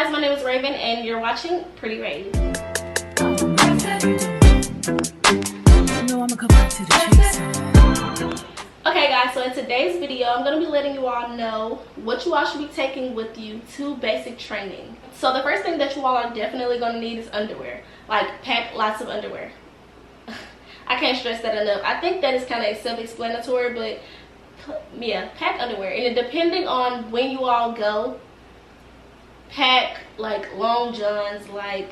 guys, my name is Raven and you're watching Pretty Raven. Okay guys, so in today's video I'm going to be letting you all know what you all should be taking with you to basic training. So the first thing that you all are definitely going to need is underwear. Like, pack lots of underwear. I can't stress that enough. I think that is kind of self-explanatory, but yeah, pack underwear. And depending on when you all go, pack like long johns, like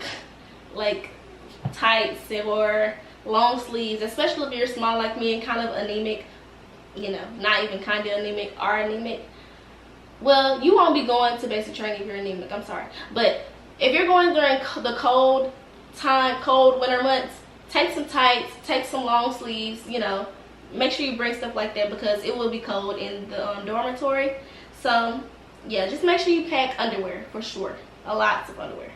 tights or long sleeves, especially if you're small like me and kind of anemic, you know, not even kind of anemic, are anemic. Well, you won't be going to basic training if you're anemic, I'm sorry. But if you're going during the cold winter months, take some tights, take some long sleeves, you know, make sure you bring stuff like that because it will be cold in the dormitory. So yeah, just make sure you pack underwear for sure, lots of underwear.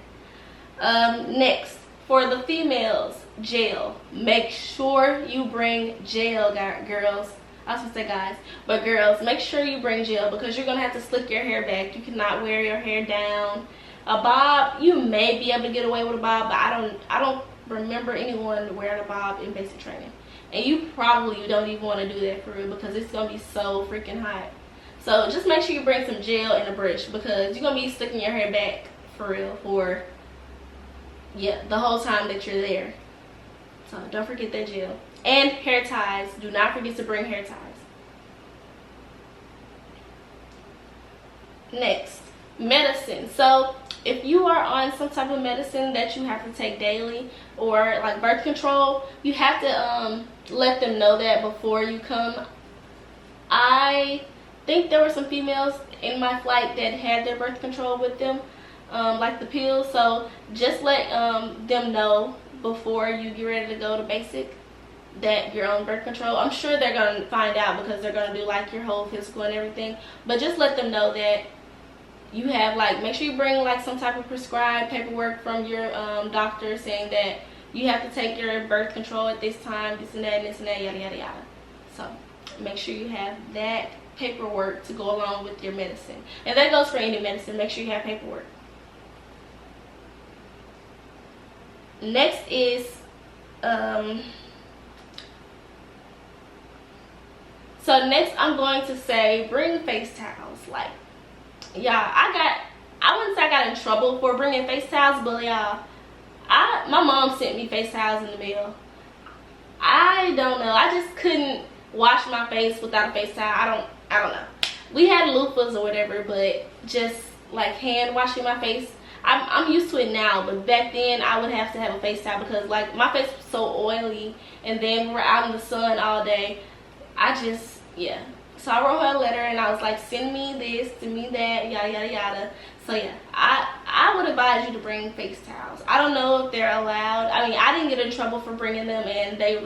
Next, for the females, gel. Make sure you bring gel, girls. I was gonna say guys, but girls, make sure you bring gel because you're gonna have to slick your hair back. You cannot wear your hair down. A bob, you may be able to get away with a bob, but I don't remember anyone wearing a bob in basic training. And you probably don't even want to do that for real because it's gonna be so freaking hot. So just make sure you bring some gel and a brush because you're gonna be sticking your hair back for real for, yeah, the whole time that you're there. So don't forget that gel. And hair ties. Do not forget to bring hair ties. Next, medicine. So if you are on some type of medicine that you have to take daily or like birth control, you have to let them know that before you come. I think there were some females in my flight that had their birth control with them, like the pills. So just let them know before you get ready to go to basic that you're on birth control. I'm sure they're going to find out because they're going to do like your whole physical and everything, but just let them know that you have, like, make sure you bring like some type of prescribed paperwork from your doctor saying that you have to take your birth control at this time, this and that, and this and that, yada yada yada. So make sure you have that paperwork to go along with your medicine, and that goes for any medicine. Make sure you have paperwork. Next is so next I'm going to say bring face towels. Like, yeah, I wouldn't say I got in trouble for bringing face towels, but y'all, my mom sent me face towels in the mail. I don't know, I just couldn't wash my face without a face towel. I don't know. We had loofahs or whatever, but just like hand washing my face, I'm used to it now, but back then I would have to have a face towel because like my face was so oily, and then we're out in the sun all day. Yeah. So I wrote her a letter and I was like, send me this, send me that, yada yada yada. So yeah, I would advise you to bring face towels. I don't know if they're allowed. I mean, I didn't get in trouble for bringing them, and they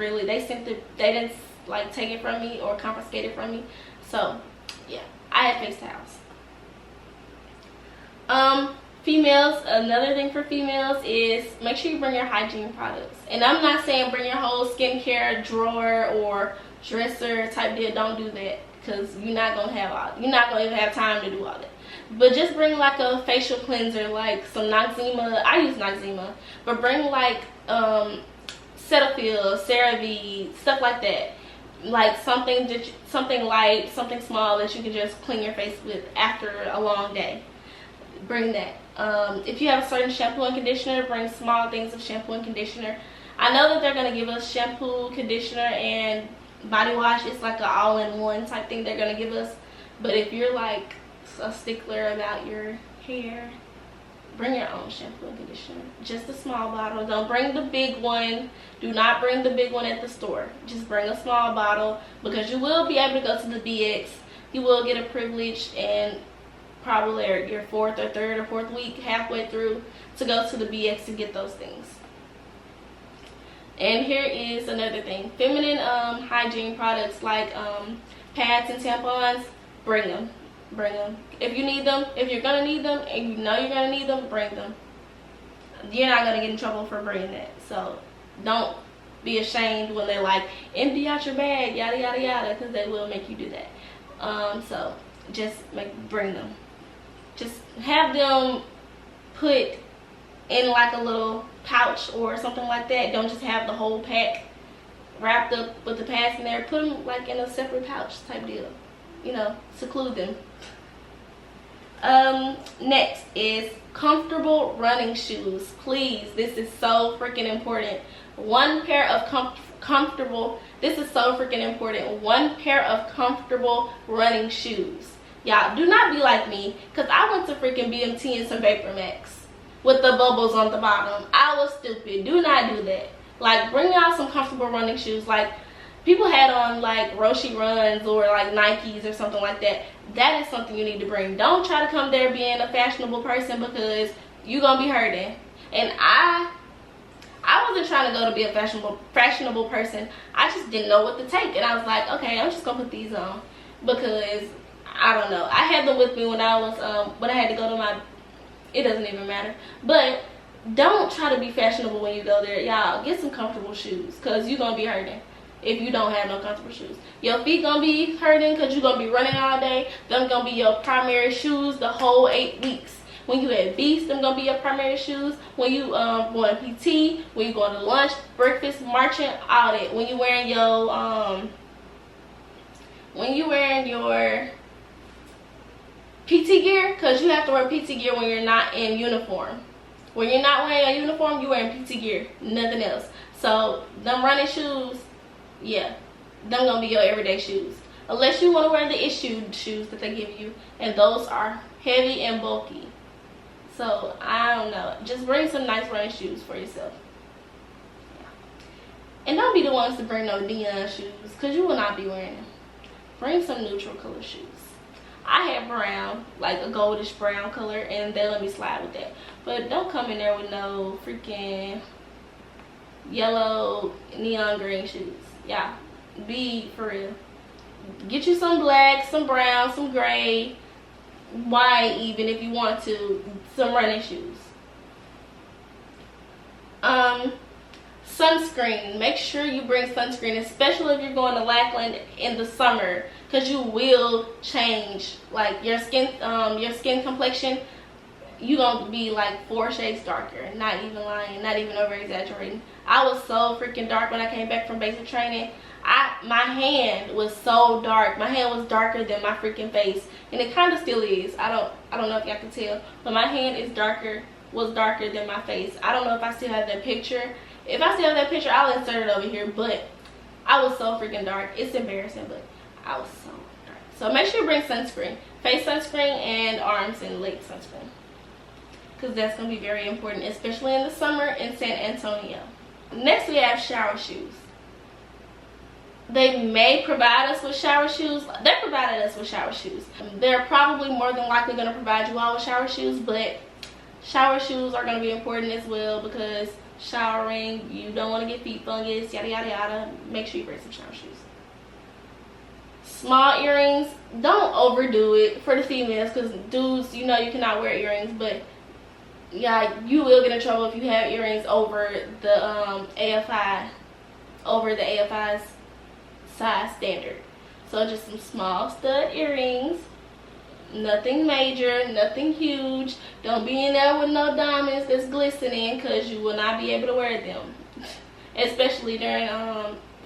didn't like take it from me or confiscate it from me. So yeah, I had face towels. Females, another thing for females is make sure you bring your hygiene products. And I'm not saying bring your whole skincare drawer or dresser type deal. Don't do that because you're not gonna even have time to do all that. But just bring like a facial cleanser, like some Noxzema. I use Noxzema, but bring like Cetaphil, CeraVe, stuff like that. Like something light, something small that you can just clean your face with after a long day. Bring that. If you have a certain shampoo and conditioner, bring small things of shampoo and conditioner. I know that they're going to give us shampoo, conditioner, and body wash. It's like an all-in-one type thing they're going to give us. But if you're like a stickler about your hair, bring your own shampoo and conditioner. Just a small bottle. Don't bring the big one. Do not bring the big one at the store. Just bring a small bottle because you will be able to go to the BX. You will get a privilege, and probably your fourth or fourth week, halfway through, to go to the BX to get those things. And here is another thing. Feminine hygiene products like pads and tampons, bring them. If you need them, if you're gonna need them and you know you're gonna need them, bring them. You're not gonna get in trouble for bringing that. So don't be ashamed when they're like, empty out your bag, yada yada yada, because they will make you do that. So just bring them. Just have them put in like a little pouch or something like that. Don't just have the whole pack wrapped up with the pads in there. Put them like in a separate pouch type deal. You know, seclude them. Next is comfortable running shoes. Please, this is so freaking important. One pair of comfortable, this is so freaking important. One pair of comfortable running shoes. Y'all, do not be like me, because I went to freaking BMT and some Vapor Max with the bubbles on the bottom. I was stupid. Do not do that. Like, bring out some comfortable running shoes. Like, people had on like Roshi Runs or like Nikes or something like that. That is something you need to bring. Don't try to come there being a fashionable person, because you're gonna be hurting. And I wasn't trying to go to be a fashionable person. I just didn't know what to take, and I was like, okay, I'm just gonna put these on, because I don't know. I had them with me when I was when I had to go to my, it doesn't even matter. But don't try to be fashionable when you go there. Y'all, get some comfortable shoes, because you're gonna be hurting if you don't have no comfortable shoes. Your feet gonna be hurting because you're gonna be running all day. Them gonna be your primary shoes the whole 8 weeks. When you at Beast, them gonna be your primary shoes. When you going PT, when you going to lunch, breakfast, marching, all that. When you wearing your PT gear, because you have to wear PT gear when you're not in uniform. When you're not wearing a uniform, you're wearing PT gear, nothing else. So them running shoes, yeah, them gonna be your everyday shoes. Unless you want to wear the issued shoes that they give you, and those are heavy and bulky. So I don't know, just bring some nice running shoes for yourself. Yeah. And don't be the ones to bring no neon shoes, because you will not be wearing them. Bring some neutral color shoes. I had brown, like a goldish brown color, and they let me slide with that. But don't come in there with no freaking yellow neon green shoes. Yeah, be for real. Get you some black, some brown, some gray, white even if you want to, some running shoes. Sunscreen. Make sure you bring sunscreen, especially if you're going to Lackland in the summer, because you will change like your skin complexion. You're gonna be like 4 shades darker. Not even lying, not even over exaggerating. I was so freaking dark when I came back from basic training. My hand was so dark. My hand was darker than my freaking face, and it kind of still is. I don't know if y'all can tell, but my hand was darker than my face. I don't know if I still have that picture. If I still have that picture, I'll insert it over here. But I was so freaking dark. It's embarrassing, but I was so dark. So make sure you bring sunscreen, face sunscreen, and arms and leg sunscreen, because that's gonna be very important, especially in the summer in San Antonio. Next, we have shower shoes. They may provide us with shower shoes. They provided us with shower shoes. They're probably more than likely going to provide you all with shower shoes, but shower shoes are going to be important as well, because showering, you don't want to get feet fungus, yada yada yada. Make sure you bring some shower shoes. Small earrings, don't overdo it for the females, because dudes, you know you cannot wear earrings, but yeah, you will get in trouble if you have earrings over the AFI's size standard. So just some small stud earrings, nothing major, nothing huge. Don't be in there with no diamonds that's glistening, because you will not be able to wear them, especially during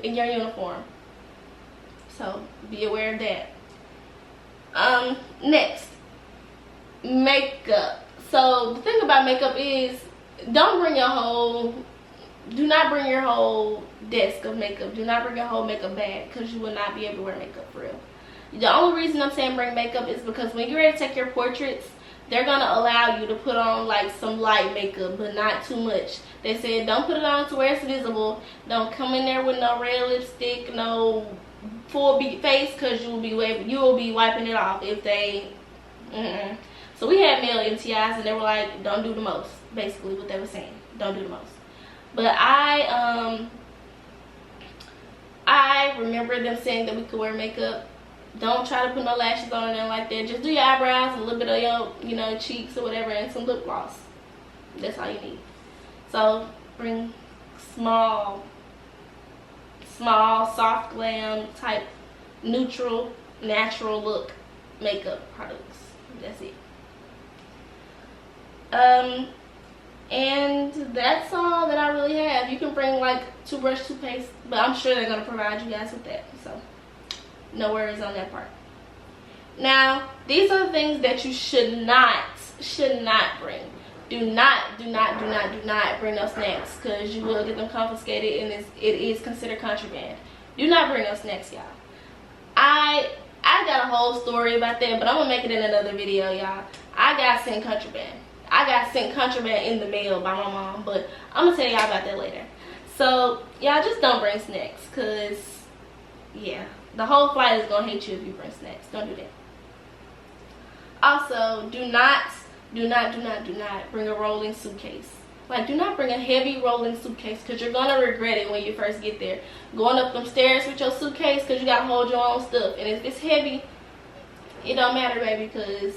in your uniform. So be aware of that. Next, makeup. So the thing about makeup is, do not bring your whole desk of makeup. Do not bring your whole makeup bag, because you will not be able to wear makeup for real. The only reason I'm saying bring makeup is because when you're ready to take your portraits, they're going to allow you to put on like some light makeup, but not too much. They said don't put it on to where it's visible. Don't come in there with no red lipstick, no full face, because you will be wiping it off if they So we had male MTIs, and they were like, don't do the most, basically what they were saying. Don't do the most. But I remember them saying that we could wear makeup. Don't try to put no lashes on or nothing like that. Just do your eyebrows, a little bit of your, cheeks or whatever, and some lip gloss. That's all you need. So bring small, soft glam type, neutral, natural look makeup products. That's it. And that's all that I really have. You can bring like toothbrush, toothpaste, but I'm sure they're going to provide you guys with that, so no worries on that part. Now, these are the things that you should not bring. Do not bring no snacks, because you will get them confiscated, and it is considered contraband. Do not bring no snacks, y'all. I got a whole story about that, but I'm gonna make it in another video, y'all. I got sent contraband. I got sent contraband in the mail by my mom, but I'm gonna tell y'all about that later. So y'all just don't bring snacks, cause yeah, the whole flight is gonna hate you if you bring snacks. Don't do that. Also, do not bring a rolling suitcase. Like, do not bring a heavy rolling suitcase, because you're gonna regret it when you first get there. Going up them stairs with your suitcase, because you gotta hold your own stuff, and if it's heavy, it don't matter, baby, because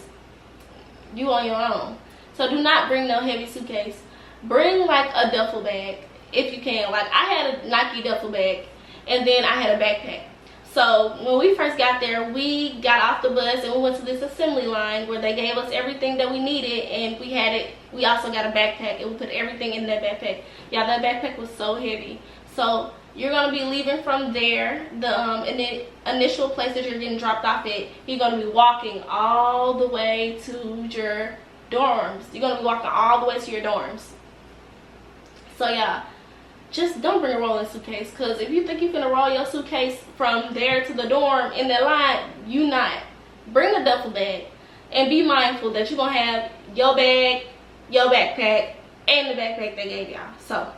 you on your own. So do not bring no heavy suitcase. Bring like a duffel bag if you can. Like, I had a Nike duffel bag, and then I had a backpack. So when we first got there, we got off the bus and we went to this assembly line where they gave us everything that we needed, and we also got a backpack, and we put everything in that backpack. Yeah, that backpack was so heavy. So you're gonna be leaving from there, the initial place that you're getting dropped off at. You're gonna be walking all the way to your dorms. You're gonna be walking all the way to your dorms. So yeah, just don't bring a rolling suitcase, because if you think you're gonna roll your suitcase from there to the dorm in that line, you not. Bring a duffel bag, and be mindful that you're gonna have your bag, your backpack, and the backpack they gave y'all. So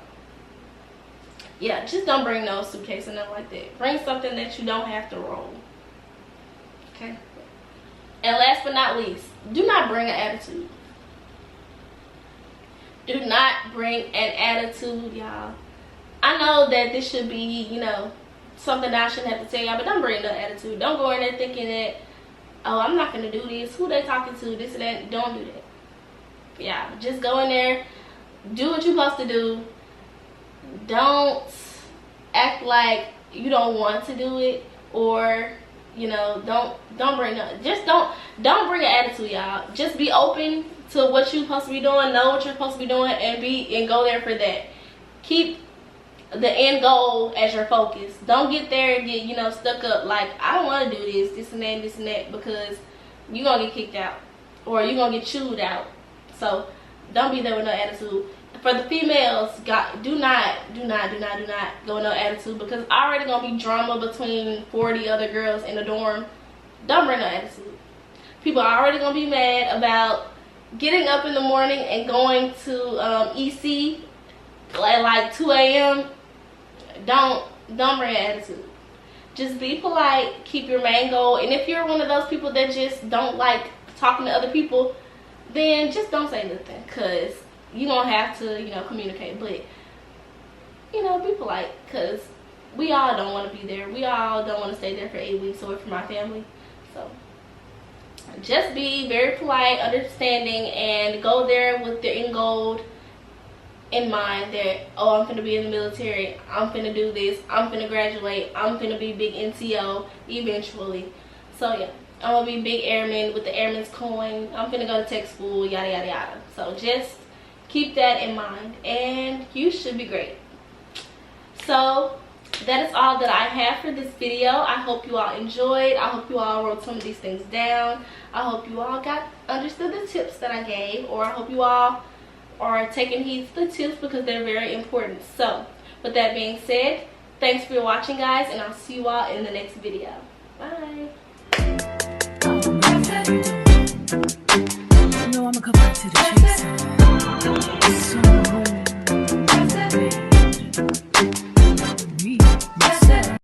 yeah, just don't bring no suitcase or nothing like that. Bring something that you don't have to roll. Okay. And last but not least, do not bring an attitude. Do not bring an attitude, y'all. I know that this should be, you know, something that I shouldn't have to tell y'all, but don't bring no attitude. Don't go in there thinking that, oh, I'm not going to do this. Who they talking to? This and that. Don't do that. Yeah, just go in there. Do what you're supposed to do. Don't act like you don't want to do it, or, you know, don't bring no, just don't bring an attitude, y'all. Just be open to what you're supposed to be doing, know what you're supposed to be doing, and go there for that. Keep the end goal as your focus. Don't get there and get, you know, stuck up like, I don't want to do this and that, because you're gonna get kicked out, or you're gonna get chewed out. So don't be there with no attitude. For the females, do not go with no attitude, because already gonna be drama between 40 other girls in the dorm. Don't bring no attitude. People are already gonna be mad about getting up in the morning and going to EC at like 2 a.m. Don't bring an attitude. Just be polite, keep your main goal, and if you're one of those people that just don't like talking to other people, then just don't say nothing, because you're gonna have to, you know, communicate. But, you know, be polite, because we all don't want to be there. We all don't want to stay there for 8 weeks away from our family. So just be very polite, understanding, and go there with the end goal in mind that, oh, I'm finna be in the military, I'm finna do this, I'm finna graduate, I'm finna be big NCO eventually. So yeah, I'm gonna be big airman with the airman's coin, I'm finna go to tech school, yada yada yada. So just keep that in mind, and you should be great. So that is all that I have for this video. I hope you all enjoyed. I hope you all wrote some of these things down. I hope you all understood the tips that I gave, or I hope you all are taking heed to the tips, because they're very important. So with that being said, thanks for watching, guys, and I'll see you all in the next video. Bye.